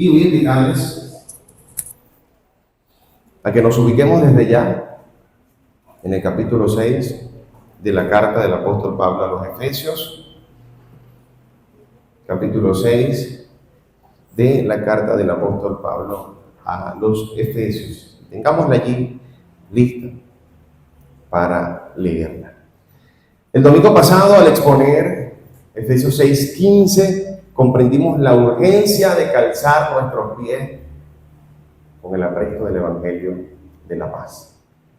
Y voy a invitarles a que nos ubiquemos desde ya en el capítulo 6 de la carta del apóstol Pablo a los Efesios. Capítulo 6 de la carta del apóstol Pablo a los Efesios. Tengámosla allí lista para leerla. El domingo pasado, al exponer Efesios 6:15, comprendimos la urgencia de calzar nuestros pies con el apresto del Evangelio de la paz.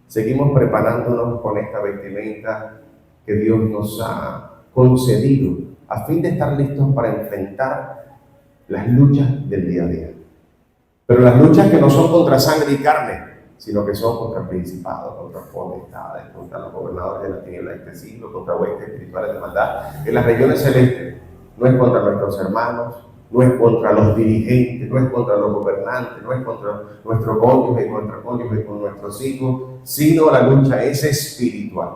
Seguimos preparándonos con esta vestimenta que Dios nos ha concedido a fin de estar listos para enfrentar las luchas del día a día. Pero las luchas que no son contra sangre y carne, sino que son contra principados, contra potestades, contra los gobernadores de la tiniebla de este siglo, contra huestes espirituales de maldad en las regiones celestes. No es contra nuestros hermanos, no es contra los dirigentes, no es contra los gobernantes, no es contra nuestro cónyuge, con nuestros hijos, sino la lucha es espiritual.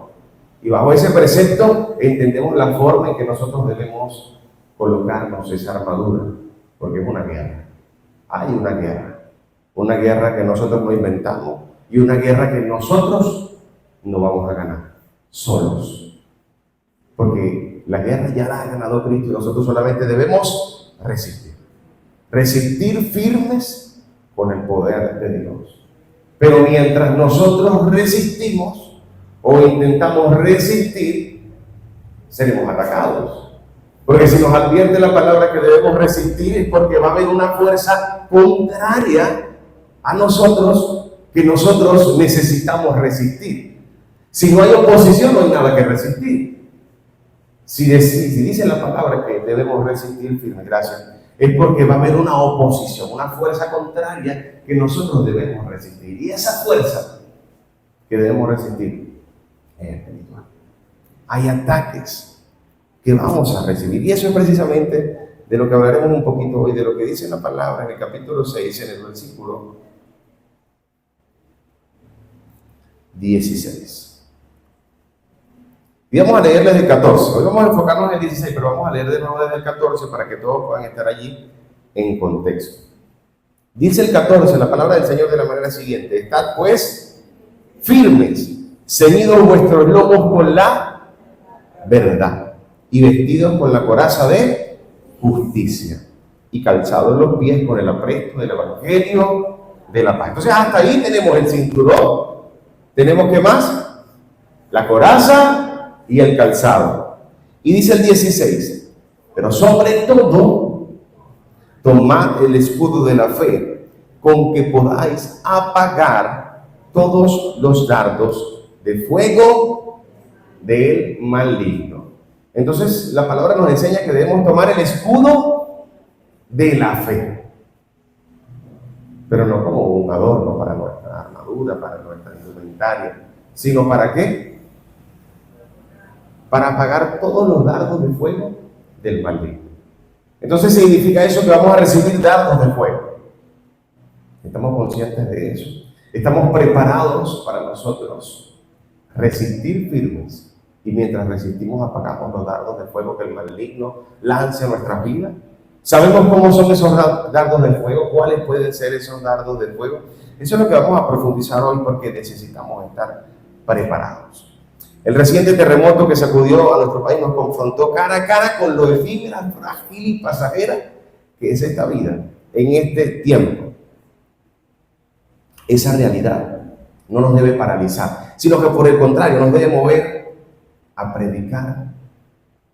Y bajo ese precepto entendemos la forma en que nosotros debemos colocarnos esa armadura, porque es una guerra. Hay una guerra que nosotros no inventamos y una guerra que nosotros no vamos a ganar solos. Porque la guerra ya la ha ganado Cristo y nosotros solamente debemos resistir. Resistir firmes con el poder de Dios. Pero mientras nosotros resistimos o intentamos resistir, seremos atacados. Porque si nos advierte la palabra que debemos resistir es porque va a haber una fuerza contraria a nosotros que nosotros necesitamos resistir. Si no hay oposición, no hay nada que resistir. Si dice la palabra que debemos resistir firme, gracias, es porque va a haber una oposición, una fuerza contraria que nosotros debemos resistir. Y esa fuerza que debemos resistir es espiritual. Hay ataques que vamos a recibir. Y eso es precisamente de lo que hablaremos un poquito hoy, de lo que dice la palabra en el capítulo 6, en el versículo 16. Y vamos a leer desde el 14. Hoy vamos a enfocarnos en el 16, pero vamos a leer de nuevo desde el 14 para que todos puedan estar allí en contexto. Dice el 14, la palabra del Señor de la manera siguiente: estad pues firmes, ceñidos vuestros lomos con la verdad y vestidos con la coraza de justicia y calzados los pies con el apresto del Evangelio de la paz. Entonces hasta ahí tenemos el cinturón. ¿Tenemos qué más? La coraza y el calzado. Y dice el 16, pero sobre todo, tomad el escudo de la fe, con que podáis apagar todos los dardos de fuego del maligno. Entonces, la palabra nos enseña que debemos tomar el escudo de la fe, pero no como un adorno para nuestra armadura, para nuestra indumentaria, sino ¿para qué? Para apagar todos los dardos de fuego del maligno. Entonces significa eso que vamos a recibir dardos de fuego. Estamos conscientes de eso. Estamos preparados para nosotros resistir firmes. Y mientras resistimos, apagamos los dardos de fuego que el maligno lance a nuestras vidas. ¿Sabemos cómo son esos dardos de fuego? ¿Cuáles pueden ser esos dardos de fuego? Eso es lo que vamos a profundizar hoy, porque necesitamos estar preparados. El reciente terremoto que sacudió a nuestro país nos confrontó cara a cara con lo efímera, frágil y pasajera que es esta vida en este tiempo. Esa realidad no nos debe paralizar, sino que por el contrario nos debe mover a predicar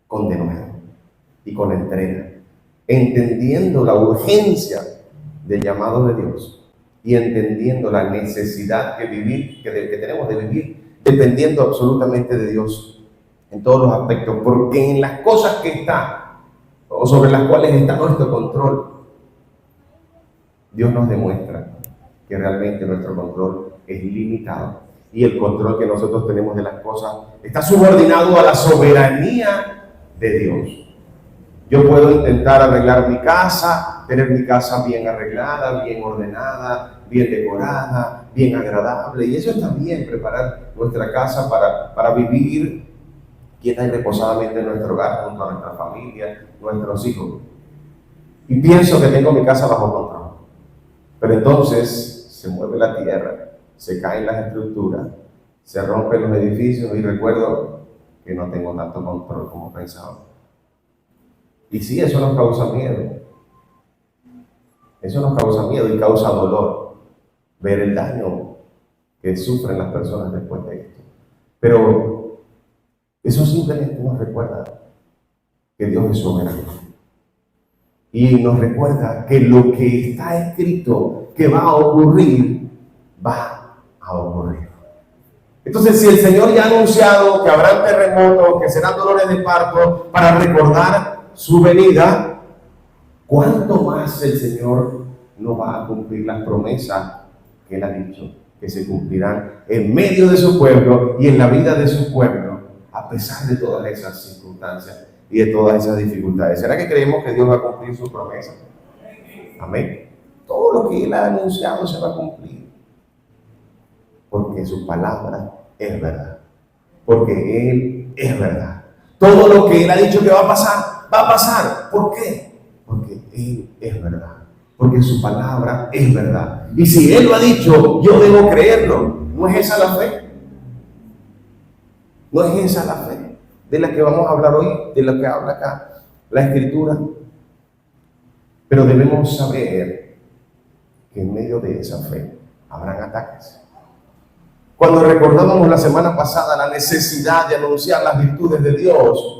con denuedo y con entrega, entendiendo la urgencia del llamado de Dios y entendiendo la necesidad que tenemos de vivir dependiendo absolutamente de Dios en todos los aspectos, porque en las cosas que están o sobre las cuales está nuestro control, Dios nos demuestra que realmente nuestro control es limitado y el control que nosotros tenemos de las cosas está subordinado a la soberanía de Dios. Yo puedo intentar arreglar mi casa, tener mi casa bien arreglada, bien ordenada, bien decorada, bien agradable, y eso está bien, preparar nuestra casa para vivir quieta y reposadamente en nuestro hogar, junto a nuestra familia, nuestros hijos. Y pienso que tengo mi casa bajo control. Pero entonces se mueve la tierra, se caen las estructuras, se rompen los edificios y recuerdo que no tengo tanto control como pensaba. Y sí, eso nos causa miedo. Eso nos causa miedo y causa dolor ver el daño que sufren las personas después de esto. Pero eso simplemente nos recuerda que Dios es soberano. Y nos recuerda que lo que está escrito que va a ocurrir, va a ocurrir. Entonces, si el Señor ya ha anunciado que habrán terremotos, que serán dolores de parto, para recordar su venida, ¿cuánto más el Señor no va a cumplir las promesas que Él ha dicho que se cumplirán en medio de su pueblo y en la vida de su pueblo, a pesar de todas esas circunstancias y de todas esas dificultades? ¿Será que creemos que Dios va a cumplir su promesa? Amén. Todo lo que Él ha anunciado se va a cumplir, porque su palabra es verdad, porque Él es verdad. Todo lo que Él ha dicho que va a pasar. ¿Por qué? Porque Él es verdad, porque su palabra es verdad. Y si Él lo ha dicho, yo debo creerlo. ¿No es esa la fe? ¿No es esa la fe de la que vamos a hablar hoy, de la que habla acá la Escritura? Pero debemos saber que en medio de esa fe habrán ataques. Cuando recordábamos la semana pasada la necesidad de anunciar las virtudes de Dios,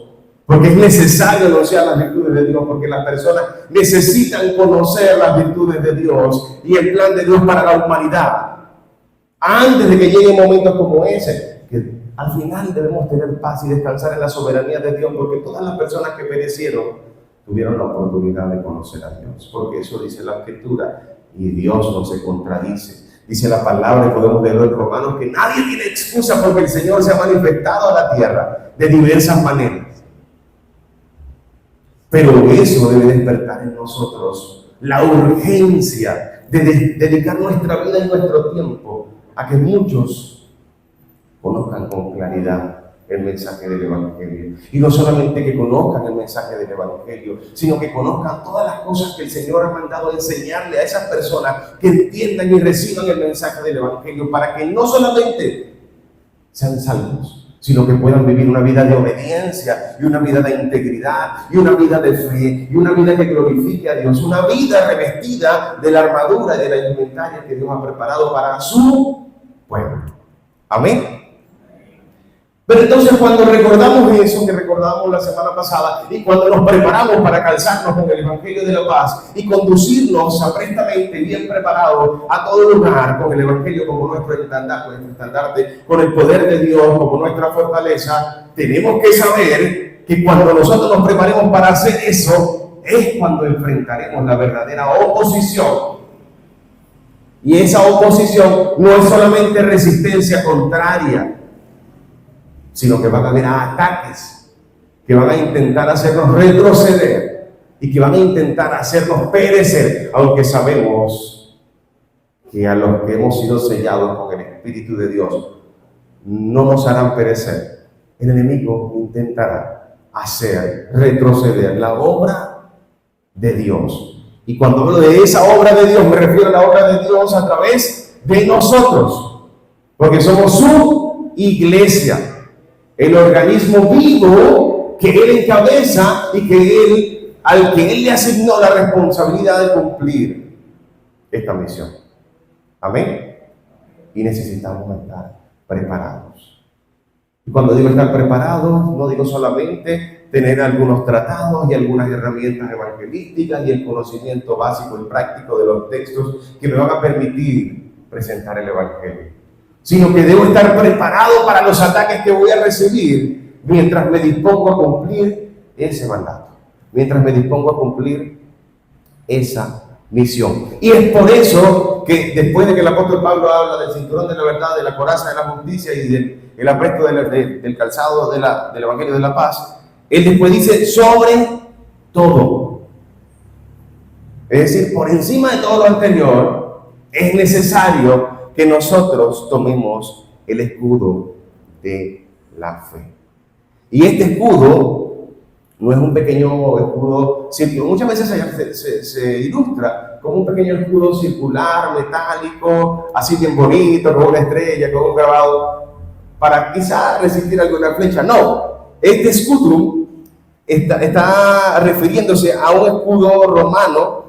porque es necesario anunciar las virtudes de Dios, porque las personas necesitan conocer las virtudes de Dios y el plan de Dios para la humanidad, antes de que lleguen momentos como ese, que al final debemos tener paz y descansar en la soberanía de Dios, porque todas las personas que perecieron tuvieron la oportunidad de conocer a Dios, porque eso dice la Escritura, y Dios no se contradice. Dice la palabra, y podemos leerlo en Romanos, que nadie tiene excusa porque el Señor se ha manifestado a la tierra de diversas maneras. Pero eso debe despertar en nosotros la urgencia de dedicar nuestra vida y nuestro tiempo a que muchos conozcan con claridad el mensaje del Evangelio. Y no solamente que conozcan el mensaje del Evangelio, sino que conozcan todas las cosas que el Señor ha mandado a enseñarle a esas personas, que entiendan y reciban el mensaje del Evangelio, para que no solamente sean salvos, sino que puedan vivir una vida de obediencia y una vida de integridad y una vida de fe y una vida que glorifique a Dios, una vida revestida de la armadura y de la indumentaria que Dios ha preparado para su pueblo. Amén. Pero entonces, cuando recordamos eso que recordábamos la semana pasada, y cuando nos preparamos para calzarnos con el Evangelio de la paz y conducirnos aprestamente, bien preparados a todo lugar, con el Evangelio como nuestro estandarte, con el poder de Dios como nuestra fortaleza, tenemos que saber que cuando nosotros nos preparemos para hacer eso, es cuando enfrentaremos la verdadera oposición. Y esa oposición no es solamente resistencia contraria, sino que van a haber ataques que van a intentar hacernos retroceder y que van a intentar hacernos perecer, aunque sabemos que a los que hemos sido sellados con el Espíritu de Dios no nos harán perecer. El enemigo intentará hacer retroceder la obra de Dios. Y cuando hablo de esa obra de Dios, me refiero a la obra de Dios a través de nosotros, porque somos su iglesia, el organismo vivo que Él encabeza y al que Él le asignó la responsabilidad de cumplir esta misión. Amén. Y necesitamos estar preparados. Y cuando digo estar preparados, no digo solamente tener algunos tratados y algunas herramientas evangelísticas y el conocimiento básico y práctico de los textos que me van a permitir presentar el Evangelio, sino que debo estar preparado para los ataques que voy a recibir mientras me dispongo a cumplir ese mandato, mientras me dispongo a cumplir esa misión. Y es por eso que después de que el apóstol Pablo habla del cinturón de la verdad, de la coraza de la justicia y del apresto del calzado del Evangelio de la paz, él después dice sobre todo. Es decir, por encima de todo lo anterior, es necesario que nosotros tomemos el escudo de la fe. Y este escudo No es un pequeño escudo circular. Muchas veces se ilustra como un pequeño escudo circular, metálico, así bien bonito, con una estrella, con un grabado, para quizá resistir alguna flecha. No, este escudo está refiriéndose a un escudo romano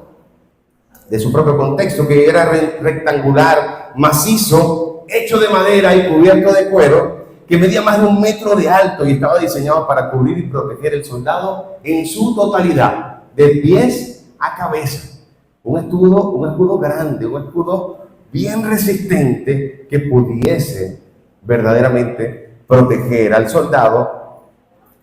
de su propio contexto, que era rectangular, macizo, hecho de madera y cubierto de cuero, que medía más de 1 metro de alto y estaba diseñado para cubrir y proteger el soldado en su totalidad, de pies a cabeza. Un escudo grande, un escudo bien resistente que pudiese verdaderamente proteger al soldado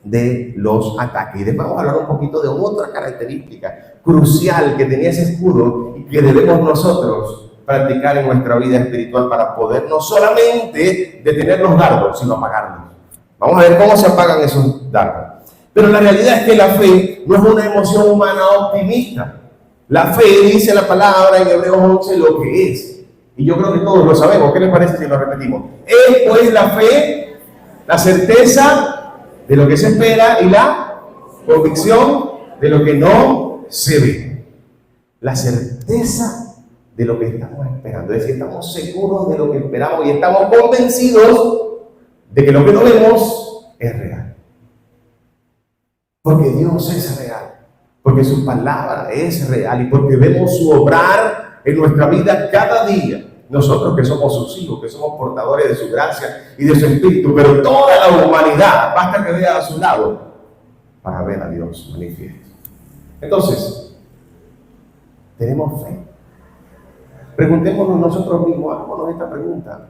de los ataques. Y después vamos a hablar un poquito de otra característica crucial que tenía ese escudo y que debemos nosotros practicar en nuestra vida espiritual para poder no solamente detener los dardos, sino apagarlos. Vamos a ver cómo se apagan esos dardos. Pero la realidad es que la fe no es una emoción humana optimista. La fe, dice la palabra en Hebreos 11, lo que es. Y yo creo que todos lo sabemos. ¿Qué les parece si lo repetimos? Es pues la fe, la certeza de lo que se espera y la convicción de lo que no se ve. La certeza de lo que estamos esperando. Es decir, estamos seguros de lo que esperamos y estamos convencidos de que lo que no vemos es real. Porque Dios es real. Porque su palabra es real y porque vemos su obrar en nuestra vida cada día. Nosotros que somos sus hijos, que somos portadores de su gracia y de su espíritu, pero toda la humanidad basta que vea a su lado para ver a Dios manifiesto. Entonces, tenemos fe. Preguntémonos nosotros mismos, hagámonos esta pregunta.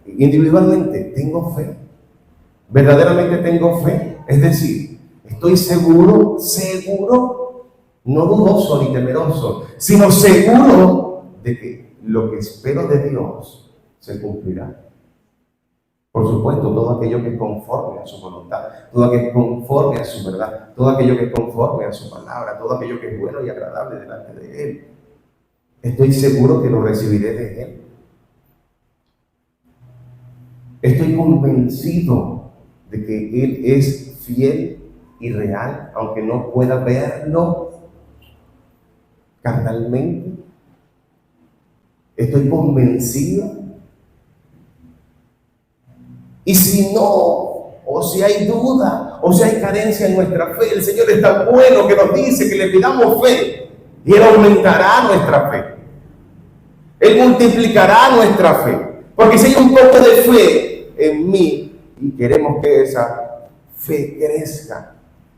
Individualmente, ¿tengo fe? ¿Verdaderamente tengo fe? Es decir, estoy seguro, no dudoso ni temeroso, sino seguro de que lo que espero de Dios se cumplirá. Por supuesto, todo aquello que es conforme a su voluntad, todo aquello que es conforme a su verdad, todo aquello que es conforme a su palabra, todo aquello que es bueno y agradable delante de Él. Estoy seguro que lo recibiré de Él. Estoy convencido de que Él es fiel y real, aunque no pueda verlo carnalmente. Estoy convencido. Y si no, o si hay duda, o si hay carencia en nuestra fe, el Señor es tan bueno que nos dice que le pidamos fe y Él aumentará nuestra fe. Él multiplicará nuestra fe. Porque si hay un poco de fe en mí y queremos que esa fe crezca,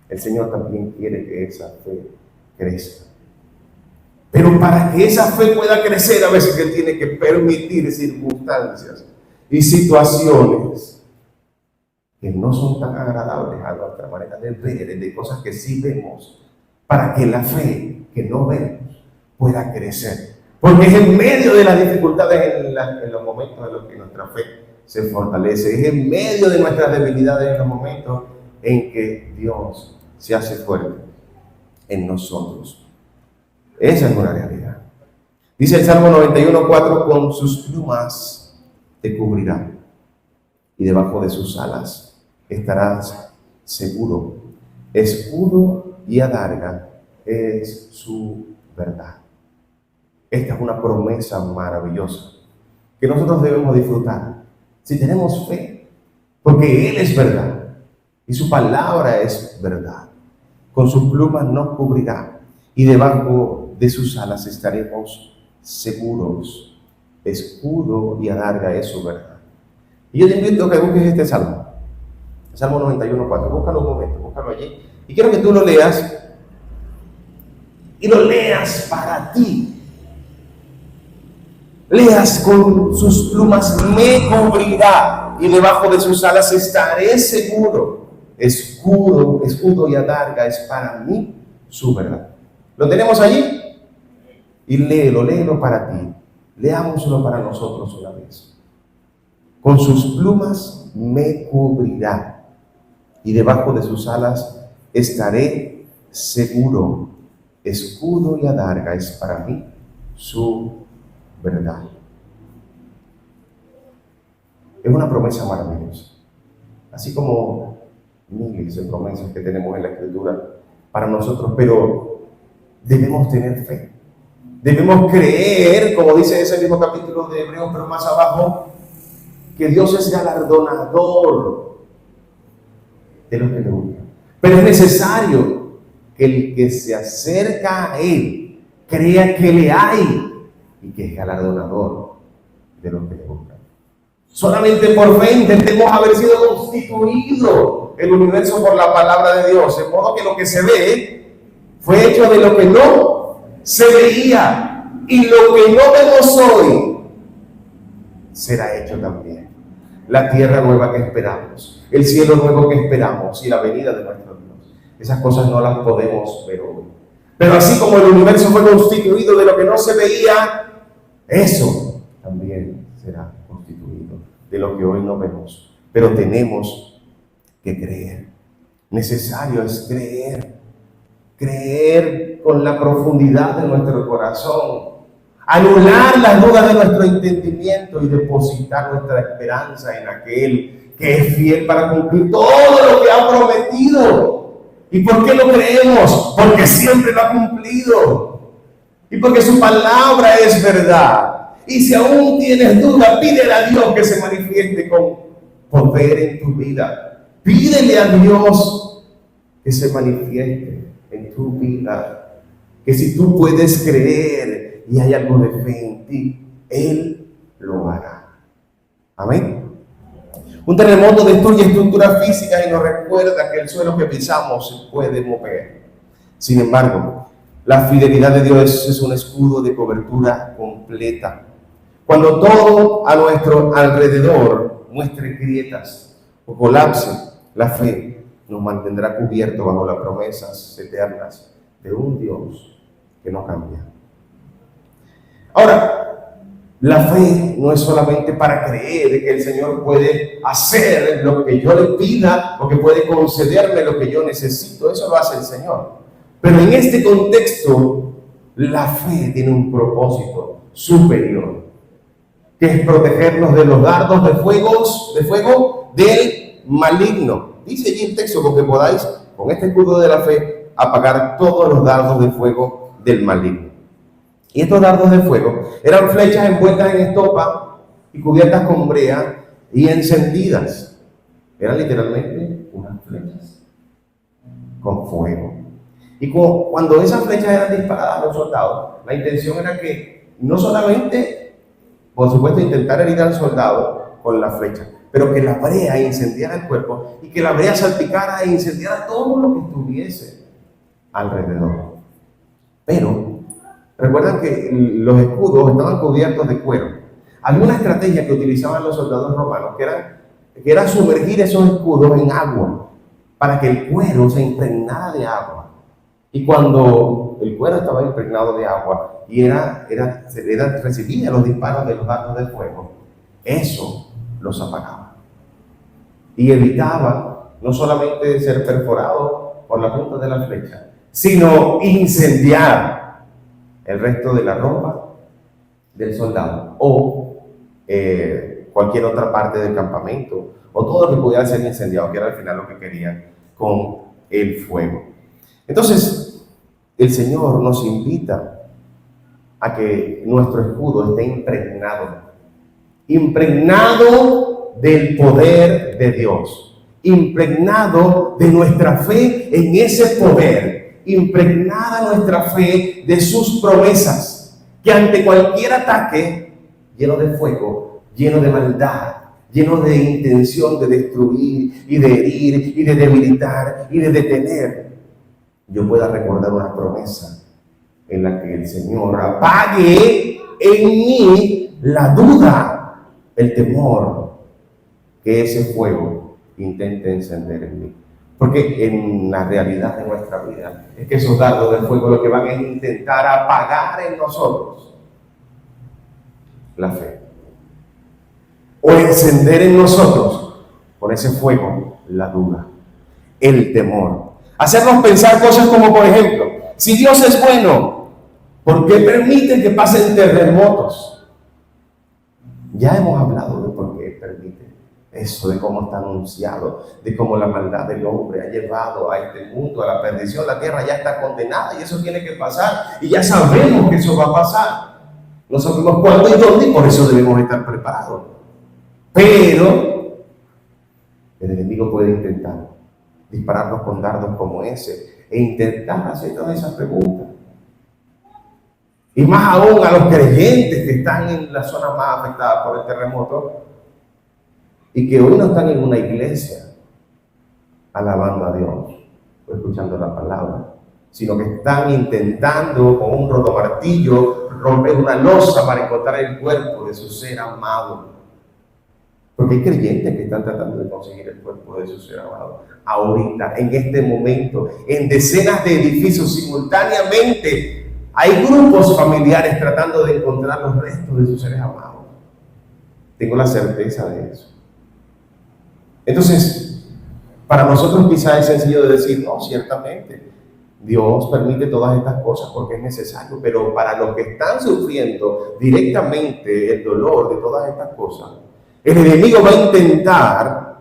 el Señor también quiere que esa fe crezca. Pero para que esa fe pueda crecer, a veces Él tiene que permitir circunstancias y situaciones que no son tan agradables a nuestra manera de ver, de cosas que sí vemos, para que la fe que no vemos pueda crecer. Porque es en medio de las dificultades, en los momentos en los que nuestra fe se fortalece, es en medio de nuestras debilidades, en los momentos en que Dios se hace fuerte en nosotros. Esa es una realidad. Dice el Salmo 91:4, con sus plumas te cubrirá y debajo de sus alas estarás seguro. Escudo y adarga es su verdad. Esta es una promesa maravillosa que nosotros debemos disfrutar si tenemos fe, porque Él es verdad y su palabra es verdad. Con sus plumas nos cubrirá y debajo de sus alas estaremos seguros. Escudo y adarga es su verdad. Y yo te invito a que busques este salmo, el Salmo 91:4. Búscalo un momento, búscalo allí. Y quiero que tú lo leas y lo leas para ti. Leas: con sus plumas me cubrirá y debajo de sus alas estaré seguro. Escudo y adarga es para mí su verdad. ¿Lo tenemos allí? Y léelo para ti. Leámoslo para nosotros una vez. Con sus plumas me cubrirá y debajo de sus alas estaré seguro. Escudo y adarga es para mí su verdad. Es una promesa maravillosa. Así como miles de promesas que tenemos en la Escritura para nosotros, pero debemos tener fe. Debemos creer, como dice ese mismo capítulo de Hebreos, pero más abajo, que Dios es galardonador de los que le buscan. Pero es necesario que el que se acerca a Él crea que le hay y que es galardonador de los que le buscan. Solamente por fe intentemos haber sido constituido el universo por la palabra de Dios, de modo que lo que se ve fue hecho de lo que no se veía, y lo que no vemos hoy será hecho también. La tierra nueva que esperamos, el cielo nuevo que esperamos y la venida de nuestro Dios. Esas cosas no las podemos ver hoy. Pero así como el universo fue constituido de lo que no se veía, eso también será constituido de lo que hoy no vemos. Pero tenemos que creer. Necesario es creer. Creer con la profundidad de nuestro corazón. Anular las dudas de nuestro entendimiento y depositar nuestra esperanza en aquel que es fiel para cumplir todo lo que ha prometido. ¿Y por qué lo creemos? Porque siempre lo ha cumplido. Y porque su palabra es verdad. Y si aún tienes duda, pídele a Dios que se manifieste con poder en tu vida. Pídele a Dios que se manifieste en tu vida. Que si tú puedes creer y hay algo de fe en ti, Él lo hará. Amén. Un terremoto destruye estructuras físicas y nos recuerda que el suelo que pisamos se puede mover. Sin embargo, la fidelidad de Dios es un escudo de cobertura completa. Cuando todo a nuestro alrededor muestre grietas o colapse, la fe nos mantendrá cubierto bajo las promesas eternas de un Dios que no cambia. Ahora, la fe no es solamente para creer que el Señor puede hacer lo que yo le pida o que puede concederme lo que yo necesito. Eso lo hace el Señor. Pero en este contexto, la fe tiene un propósito superior, que es protegernos de los dardos de fuego del maligno. Dice allí el texto, con que podáis, con este escudo de la fe, apagar todos los dardos de fuego del maligno. Y estos dardos de fuego eran flechas envueltas en estopa y cubiertas con brea y encendidas. Eran literalmente unas flechas con fuego. Y cuando esas flechas eran disparadas a los soldados, la intención era que no solamente, por supuesto, intentar herir al soldado con la flecha, pero que la brea incendiara el cuerpo y que la brea salpicara e incendiara todo lo que estuviese alrededor. Pero recuerdan que los escudos estaban cubiertos de cuero. Había una estrategia que utilizaban los soldados romanos, que era sumergir esos escudos en agua para que el cuero se impregnara de agua. Y cuando el cuero estaba impregnado de agua y recibía los disparos de los dardos de fuego, eso los apagaba. Y evitaba no solamente ser perforado por la punta de la flecha, sino incendiar el resto de la ropa del soldado o cualquier otra parte del campamento o todo lo que pudiera ser incendiado, que era al final lo que querían con el fuego. Entonces, el Señor nos invita a que nuestro escudo esté impregnado del poder de Dios, impregnado de nuestra fe en ese poder, impregnada nuestra fe de sus promesas, que ante cualquier ataque lleno de fuego, lleno de maldad, lleno de intención de destruir y de herir y de debilitar y de detener, yo pueda recordar una promesa en la que el Señor apague en mí la duda, el temor que ese fuego intente encender en mí. Porque en la realidad de nuestra vida es que esos dardos de fuego lo que van a intentar apagar en nosotros la fe, o encender en nosotros con ese fuego la duda, el temor. Hacernos pensar cosas como, por ejemplo, si Dios es bueno, ¿por qué permite que pasen terremotos? Ya hemos hablado de por qué permite Eso de cómo está anunciado, de cómo la maldad del hombre ha llevado a este mundo a la perdición. La tierra ya está condenada y eso tiene que pasar. Y ya sabemos que eso va a pasar. No sabemos cuándo y dónde y por eso debemos estar preparados. Pero el enemigo puede intentar dispararnos con dardos como ese e intentar hacer todas esas preguntas. Y más aún a los creyentes que están en la zona más afectada por el terremoto y que hoy no están en una iglesia alabando a Dios o escuchando la palabra, sino que están intentando con un rotomartillo romper una losa para encontrar el cuerpo de su ser amado. Porque hay creyentes que están tratando de conseguir el cuerpo de su ser amado. Ahorita, en este momento, en decenas de edificios simultáneamente, hay grupos familiares tratando de encontrar los restos de sus seres amados. Tengo la certeza de eso. Entonces, para nosotros quizás es sencillo de decir, no, ciertamente, Dios permite todas estas cosas porque es necesario, pero para los que están sufriendo directamente el dolor de todas estas cosas, el enemigo va a intentar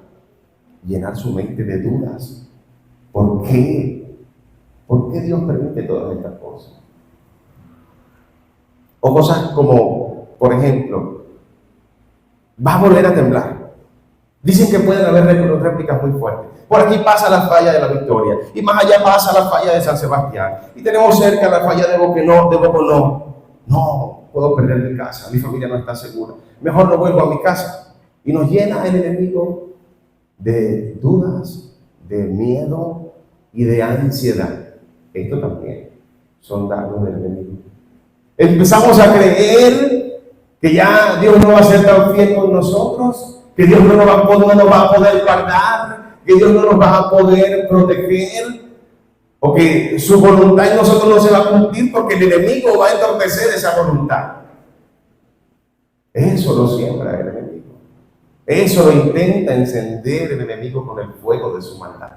llenar su mente de dudas. ¿Por qué? ¿Por qué Dios permite todas estas cosas? O cosas como, por ejemplo, va a volver a temblar. Dicen que pueden haber réplicas muy fuertes. Por aquí pasa la falla de la Victoria y más allá pasa la falla de San Sebastián. Y tenemos cerca la falla de Boconó. No, puedo perder mi casa, mi familia no está segura. Mejor no vuelvo a mi casa. Y nos llena el enemigo de dudas, de miedo y de ansiedad. Esto también son dardos del enemigo. Empezamos a creer que ya Dios no va a ser tan fiel con nosotros, que Dios no nos va a poder guardar, que Dios no nos va a poder proteger, o que su voluntad en nosotros no se va a cumplir porque el enemigo va a entorpecer esa voluntad. Eso lo siembra el enemigo. Eso lo intenta encender el enemigo con el fuego de su maldad.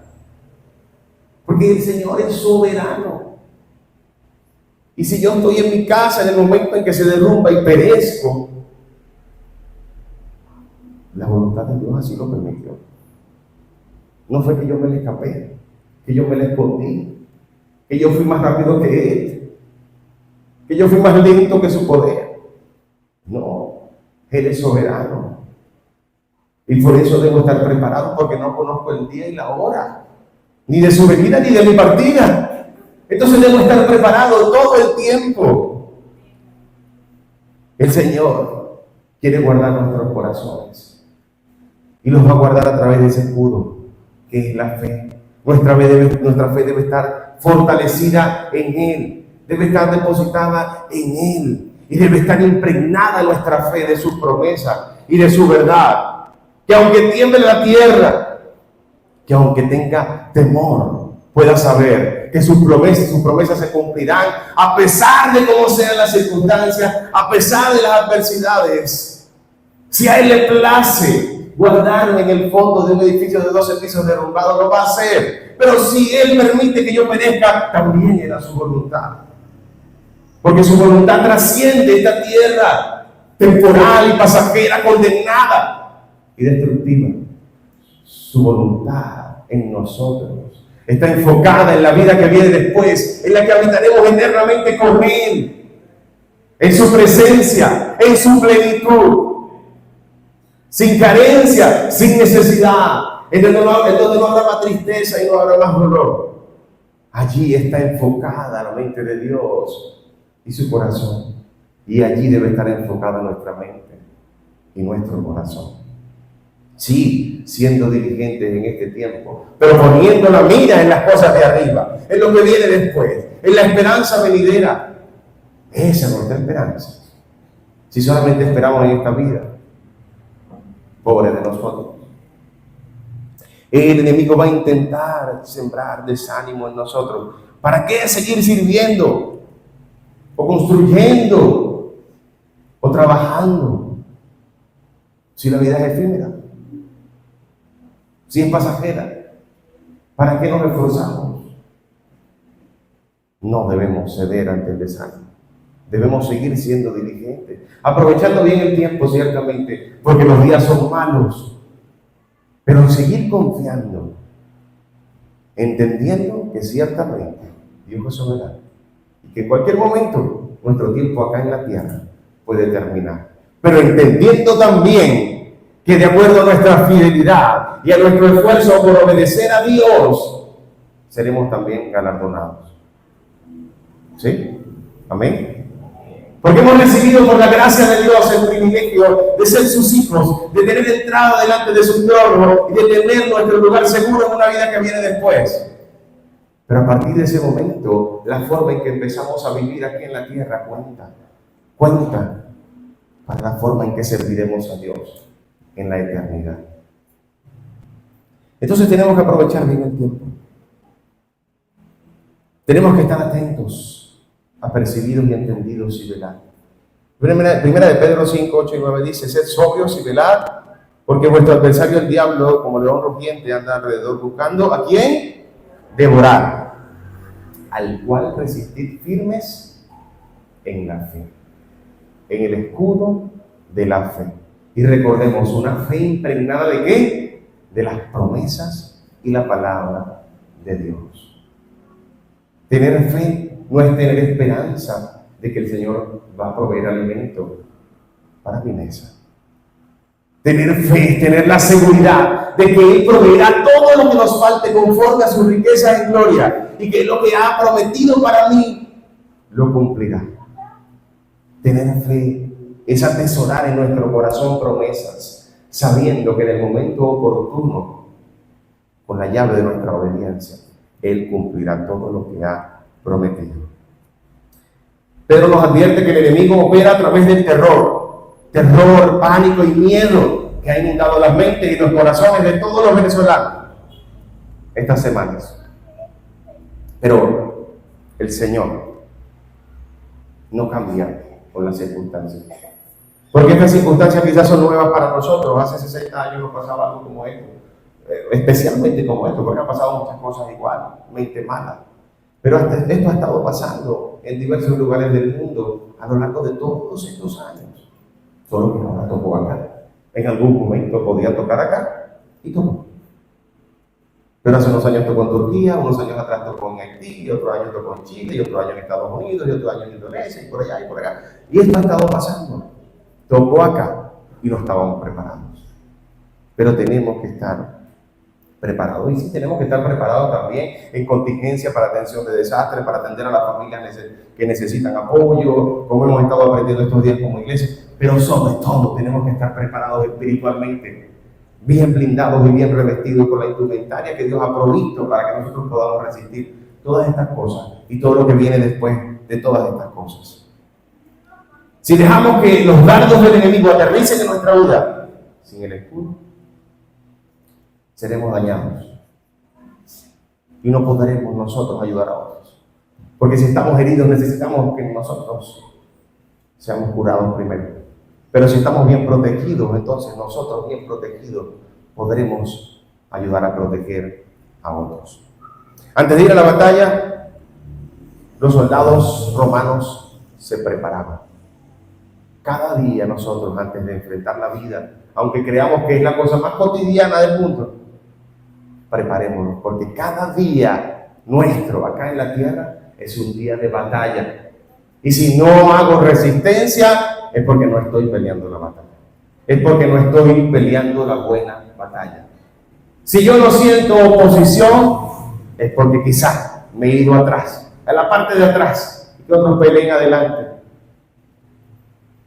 Porque el Señor es soberano. Y si yo estoy en mi casa en el momento en que se derrumba y perezco, la voluntad de Dios así lo permitió. No fue que yo me le escapé, que yo me le escondí, que yo fui más rápido que Él, que yo fui más lento que su poder. No, Él es soberano. Y por eso debo estar preparado, porque no conozco el día y la hora, ni de su venida ni de mi partida. Entonces debo estar preparado todo el tiempo. El Señor quiere guardar nuestros corazones y los va a guardar a través de ese escudo que es la fe. Nuestra fe debe estar fortalecida en Él, debe estar depositada en Él y debe estar impregnada nuestra fe de su promesa y de su verdad. Que aunque tiemble la tierra, que aunque tenga temor, pueda saber que sus promesas se cumplirán a pesar de cómo sean las circunstancias, a pesar de las adversidades. Si a Él le place guardarme en el fondo de un edificio de 12 pisos derrumbado, lo va a hacer. Pero si Él permite que yo perezca, también era su voluntad. Porque su voluntad trasciende esta tierra temporal y pasajera, condenada y destructiva. Su voluntad en nosotros está enfocada en la vida que viene después, en la que habitaremos eternamente con Él, en su presencia, en su plenitud, sin carencia, sin necesidad, en donde no habrá más tristeza y no habrá más dolor. Allí está enfocada la mente de Dios y su corazón, y allí debe estar enfocada nuestra mente y nuestro corazón. Sí, siendo diligentes en este tiempo, pero poniendo la mira en las cosas de arriba, en lo que viene después, en la esperanza venidera. Esa es nuestra esperanza. Si solamente esperamos en esta vida, pobre de nosotros. El enemigo va a intentar sembrar desánimo en nosotros. ¿Para qué seguir sirviendo? O construyendo, o trabajando, si la vida es efímera, si es pasajera. ¿Para qué nos esforzamos? No debemos ceder ante el desánimo. Debemos seguir siendo diligentes, aprovechando bien el tiempo, ciertamente, porque los días son malos. Pero seguir confiando, entendiendo que ciertamente Dios es soberano y que en cualquier momento nuestro tiempo acá en la tierra puede terminar. Pero entendiendo también que de acuerdo a nuestra fidelidad y a nuestro esfuerzo por obedecer a Dios, seremos también galardonados. ¿Sí? Amén. Porque hemos recibido por la gracia de Dios el privilegio de ser sus hijos, de tener entrada delante de su trono y de tener nuestro lugar seguro en una vida que viene después. Pero a partir de ese momento, la forma en que empezamos a vivir aquí en la tierra cuenta para la forma en que serviremos a Dios en la eternidad. Entonces tenemos que aprovechar bien el tiempo. Tenemos que estar atentos, apercibidos y entendidos y velar. Primera de Pedro 5, 8 y 9 dice: sed sobrios y velad, porque vuestro adversario el diablo, como león rugiente, anda alrededor buscando a quién devorar, al cual resistid firmes en la fe, en el escudo de la fe. Y recordemos, una fe impregnada ¿de qué? De las promesas y la palabra de Dios. Tener fe no es tener esperanza de que el Señor va a proveer alimento para mi mesa. Tener fe es tener la seguridad de que Él proveerá todo lo que nos falte conforme a su riqueza en gloria, y que lo que ha prometido para mí lo cumplirá. Tener fe es atesorar en nuestro corazón promesas, sabiendo que en el momento oportuno, con la llave de nuestra obediencia, Él cumplirá todo lo que ha prometido. Pedro nos advierte que el enemigo opera a través del terror, pánico y miedo que ha inundado las mentes y los corazones de todos los venezolanos estas semanas. Pero el Señor no cambia con las circunstancias. Porque estas circunstancias quizás son nuevas para nosotros. Hace 60 años nos pasaba algo como esto, especialmente como esto, porque han pasado muchas cosas igualmente malas. Pero esto ha estado pasando en diversos lugares del mundo a lo largo de todos estos años. Solo que ahora tocó acá. En algún momento podía tocar acá y tocó. Pero hace unos años tocó en Turquía, unos años atrás tocó en Haití, y otro año tocó en Chile, y otro año en Estados Unidos, y otro año en Indonesia, y por allá y por acá. Y esto ha estado pasando. Tocó acá y no estábamos preparados. Pero tenemos que estar preparados. Y sí, tenemos que estar preparados también en contingencia para atención de desastres, para atender a las familias que necesitan apoyo, como hemos estado aprendiendo estos días como iglesia. Pero sobre todo tenemos que estar preparados espiritualmente, bien blindados y bien revestidos con la indumentaria que Dios ha provisto para que nosotros podamos resistir todas estas cosas y todo lo que viene después de todas estas cosas. Si dejamos que los dardos del enemigo aterricen en nuestra vida sin el escudo, seremos dañados y no podremos nosotros ayudar a otros. Porque si estamos heridos, necesitamos que nosotros seamos curados primero. Pero si estamos bien protegidos, entonces nosotros bien protegidos podremos ayudar a proteger a otros. Antes de ir a la batalla, los soldados romanos se preparaban. Cada día nosotros, antes de enfrentar la vida, aunque creamos que es la cosa más cotidiana del mundo, preparémonos, porque cada día nuestro acá en la tierra es un día de batalla. Y si no hago resistencia, es porque no estoy peleando la batalla. Es porque no estoy peleando la buena batalla. Si yo no siento oposición, es porque quizás me he ido atrás, a la parte de atrás, y que otros peleen adelante.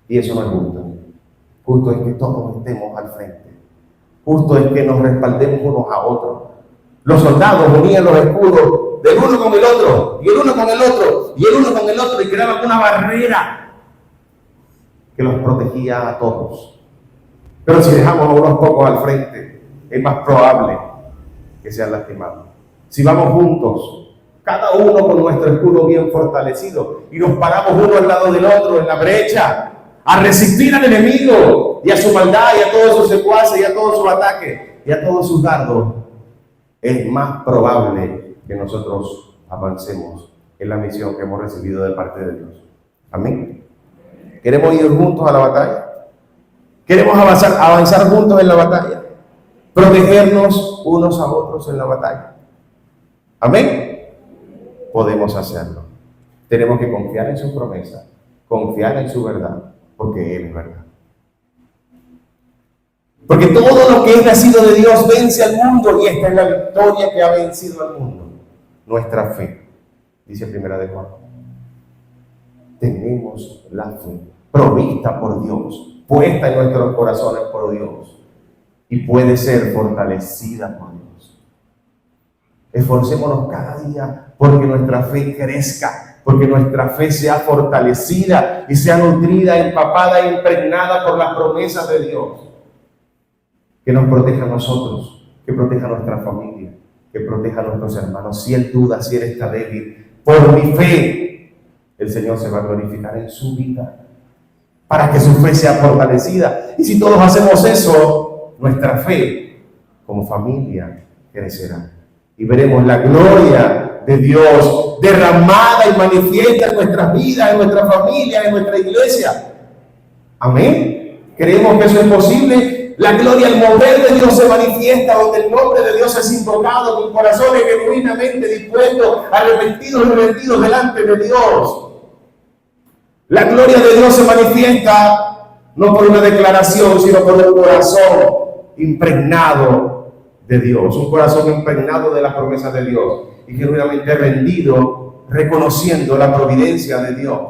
Y eso no es justo. Justo es que todos estemos al frente. Justo es que nos respaldemos unos a otros. Los soldados unían los escudos del uno con el otro, y el uno con el otro, y el uno con el otro, y creaban una barrera que los protegía a todos. Pero si dejamos a unos pocos al frente, es más probable que sean lastimados. Si vamos juntos, cada uno con nuestro escudo bien fortalecido, y nos paramos uno al lado del otro en la brecha, a resistir al enemigo, y a su maldad, y a todos sus secuaces, y a todos sus ataques, y a todos sus dardos, es más probable que nosotros avancemos en la misión que hemos recibido de parte de Dios. Amén. ¿Queremos ir juntos a la batalla? ¿Queremos avanzar juntos en la batalla? protegernos unos a otros en la batalla. Amén. Podemos hacerlo. Tenemos que confiar en su promesa, confiar en su verdad, porque Él es verdad. Porque todo lo que es nacido de Dios vence al mundo, y esta es la victoria que ha vencido al mundo: nuestra fe. Dice Primera de Juan. Tenemos la fe provista por Dios, puesta en nuestros corazones por Dios, y puede ser fortalecida por Dios. Esforcémonos cada día porque nuestra fe crezca, porque nuestra fe sea fortalecida y sea nutrida, empapada e impregnada por las promesas de Dios. Que nos proteja a nosotros, que proteja a nuestra familia, que proteja a nuestros hermanos. Si él duda, si él está débil, por mi fe, el Señor se va a glorificar en su vida, para que su fe sea fortalecida. Y si todos hacemos eso, nuestra fe como familia crecerá. Y veremos la gloria de Dios derramada y manifiesta en nuestras vidas, en nuestra familia, en nuestra iglesia. Amén. ¿Creemos que eso es posible? La gloria, el mover de Dios se manifiesta donde el nombre de Dios es invocado, con corazones genuinamente dispuestos, arrepentidos y rendidos delante de Dios. La gloria de Dios se manifiesta no por una declaración, sino por un corazón impregnado de Dios, un corazón impregnado de las promesas de Dios y genuinamente rendido, reconociendo la providencia de Dios.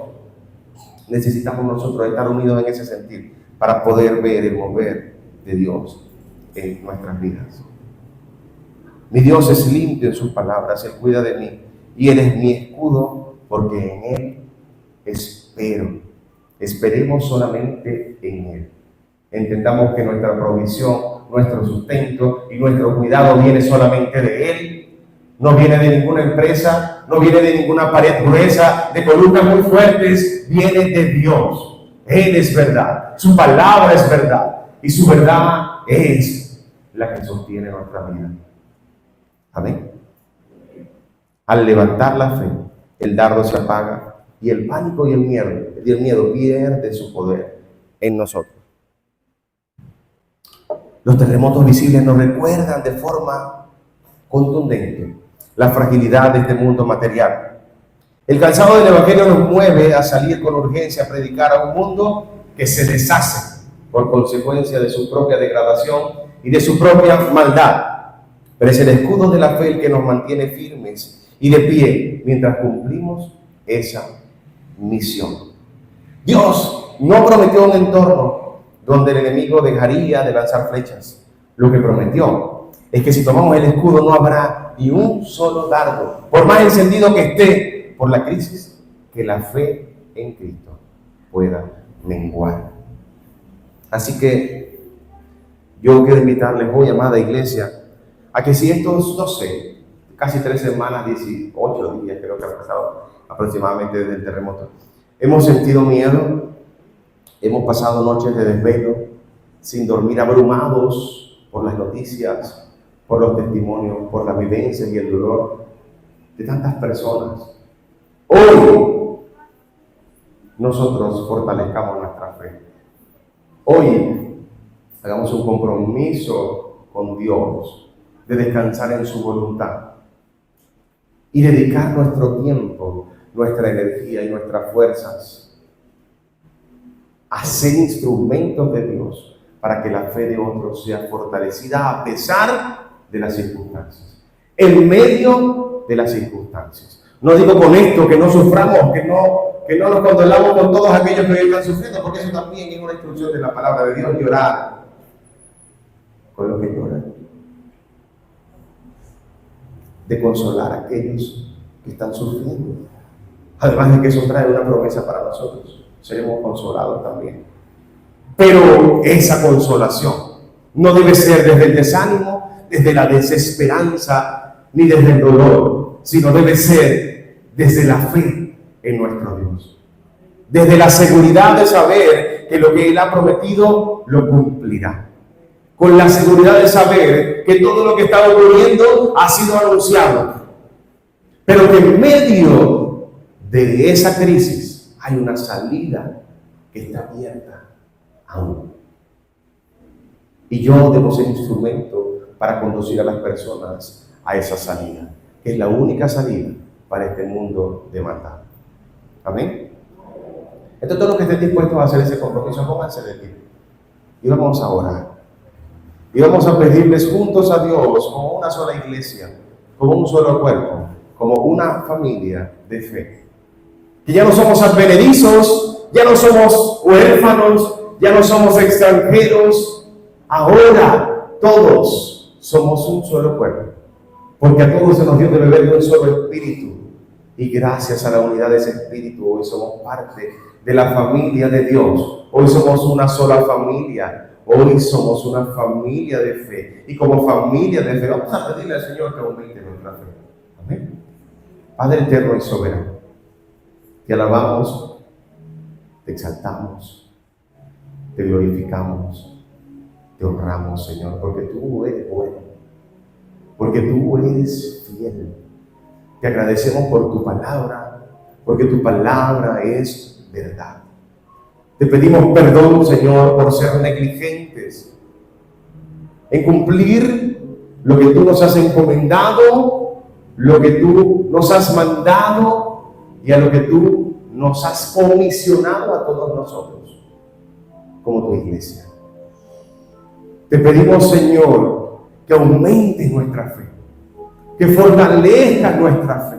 Necesitamos nosotros estar unidos en ese sentido para poder ver el mover de Dios en nuestras vidas. Mi Dios es limpio en sus palabras, Él cuida de mí y Él es mi escudo, porque en Él espero. Esperemos solamente en Él. Entendamos que nuestra provisión, nuestro sustento y nuestro cuidado viene solamente de Él. No viene de ninguna empresa, no viene de ninguna pared gruesa, de columnas muy fuertes, viene de Dios. Él es verdad, su palabra es verdad y su verdad es la que sostiene nuestra vida. Amén. Al levantar la fe, el dardo se apaga y el pánico y el miedo pierde su poder en nosotros. Los terremotos visibles nos recuerdan de forma contundente la fragilidad de este mundo material. El calzado del Evangelio nos mueve a salir con urgencia a predicar a un mundo que se deshace por consecuencia de su propia degradación y de su propia maldad. Pero es el escudo de la fe el que nos mantiene firmes y de pie mientras cumplimos esa misión. Dios no prometió un entorno donde el enemigo dejaría de lanzar flechas. Lo que prometió es que si tomamos el escudo no habrá ni un solo dardo, por más encendido que esté por la crisis, que la fe en Cristo pueda menguar. Así que yo quiero invitarles hoy, amada iglesia, a que si estos, no sé, casi 3 semanas, 18 días creo que han pasado aproximadamente desde el terremoto, hemos sentido miedo, hemos pasado noches de desvelo, sin dormir, abrumados por las noticias, por los testimonios, por las vivencias y el dolor de tantas personas. Hoy nosotros fortalezcamos nuestra fe. Hoy hagamos un compromiso con Dios de descansar en su voluntad y dedicar nuestro tiempo, nuestra energía y nuestras fuerzas a ser instrumentos de Dios para que la fe de otros sea fortalecida a pesar de las circunstancias, en medio de las circunstancias. No digo con esto que no suframos, que no nos condolamos con todos aquellos que hoy están sufriendo, porque eso también es una instrucción de la palabra de Dios, llorar con los que lloran, de consolar a aquellos que están sufriendo. Además de que eso trae una promesa para nosotros, seremos consolados también. Pero esa consolación no debe ser desde el desánimo, desde la desesperanza, ni desde el dolor, sino debe ser desde la fe en nuestro Dios. Desde la seguridad de saber que lo que Él ha prometido lo cumplirá. Con la seguridad de saber que todo lo que está ocurriendo ha sido anunciado. Pero que en medio de esa crisis hay una salida que está abierta aún. Y yo debo ser instrumento para conducir a las personas a esa salida, que es la única salida para este mundo de maldad. Amén. Entonces, todos los que estén dispuestos a hacer ese compromiso, pónganse de pie. Y vamos a orar. Y vamos a pedirles juntos a Dios, como una sola iglesia, como un solo cuerpo, como una familia de fe. Que ya no somos advenedizos, ya no somos huérfanos, ya no somos extranjeros. Ahora todos somos un solo cuerpo, porque a todos se nos dio de beber de un solo espíritu. Y gracias a la unidad de ese espíritu, hoy somos parte de la familia de Dios. Hoy somos una sola familia. Hoy somos una familia de fe. Y como familia de fe, vamos a pedirle al Señor que aumente nuestra fe. Amén. Padre eterno y soberano, te alabamos, te exaltamos, te glorificamos, te honramos, Señor, porque tú eres bueno, porque tú eres fiel. Te agradecemos por tu palabra, porque tu palabra es verdad. Te pedimos perdón, Señor, por ser negligentes en cumplir lo que tú nos has encomendado, lo que tú nos has mandado y a lo que tú nos has comisionado a todos nosotros, como tu iglesia. Te pedimos, Señor, que aumentes nuestra fe, que fortalezcas nuestra fe,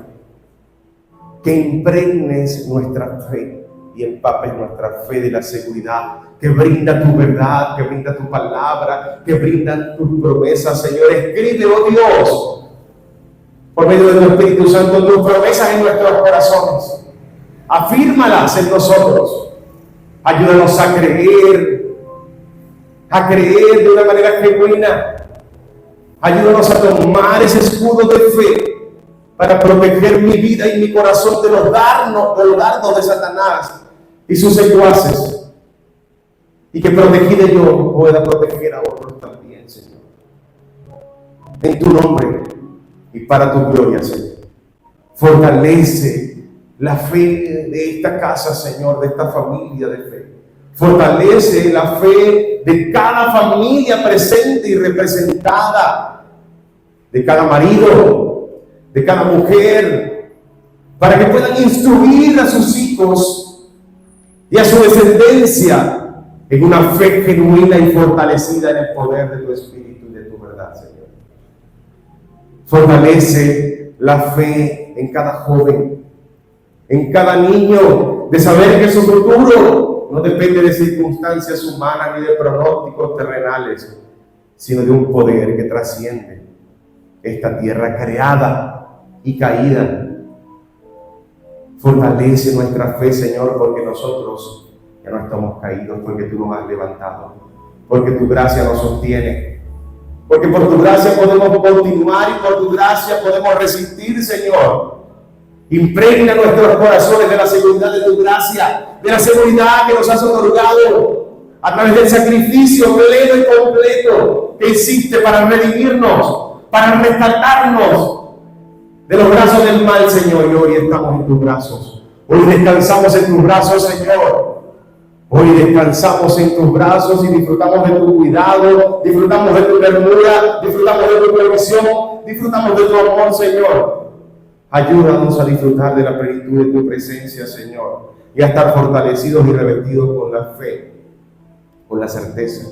que impregnes nuestra fe y empapes nuestra fe de la seguridad que brinda tu verdad, que brinda tu palabra, que brindan tus promesas, Señor. Escribe, oh Dios, por medio de tu Espíritu Santo, tus promesas en nuestros corazones. Afírmalas en nosotros. Ayúdanos a creer de una manera genuina. Ayúdanos a tomar ese escudo de fe para proteger mi vida y mi corazón de los dardos de Satanás y sus secuaces, y que protegido yo pueda proteger a otros también, Señor. En tu nombre y para tu gloria, Señor. Fortalece la fe de esta casa, Señor, de esta familia de fe. Fortalece la fe de cada familia presente y representada, de cada marido, de cada mujer, para que puedan instruir a sus hijos y a su descendencia en una fe genuina y fortalecida en el poder de tu Espíritu y de tu verdad, Señor. Fortalece la fe en cada joven, en cada niño, de saber que su futuro no depende de circunstancias humanas ni de pronósticos terrenales, sino de un poder que trasciende esta tierra creada y caída. Fortalece nuestra fe, Señor, porque nosotros ya no estamos caídos, porque tú nos has levantado, porque tu gracia nos sostiene, porque por tu gracia podemos continuar y por tu gracia podemos resistir, Señor. Impregna nuestros corazones de la seguridad de tu gracia, de la seguridad que nos has otorgado a través del sacrificio pleno y completo que hiciste para redimirnos, para rescatarnos de los brazos del mal, Señor. Y hoy estamos en tus brazos. Hoy descansamos en tus brazos, Señor. Hoy descansamos en tus brazos y disfrutamos de tu cuidado, disfrutamos de tu ternura, disfrutamos de tu provisión, disfrutamos de tu amor, Señor. Ayúdanos a disfrutar de la plenitud de tu presencia, Señor, y a estar fortalecidos y revestidos con la fe, con la certeza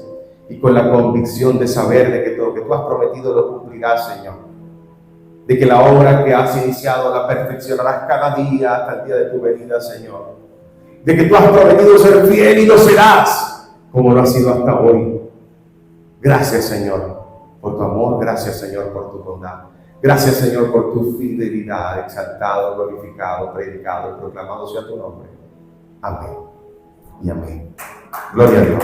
y con la convicción de saber de que todo lo que tú has prometido lo cumplirás, Señor. De que la obra que has iniciado la perfeccionarás cada día hasta el día de tu venida, Señor. De que tú has prometido ser fiel y lo serás, como lo has sido hasta hoy. Gracias, Señor, por tu amor. Gracias, Señor, por tu bondad. Gracias, Señor, por tu fidelidad. Exaltado, glorificado, predicado y proclamado sea tu nombre. Amén y amén. Gloria a Dios.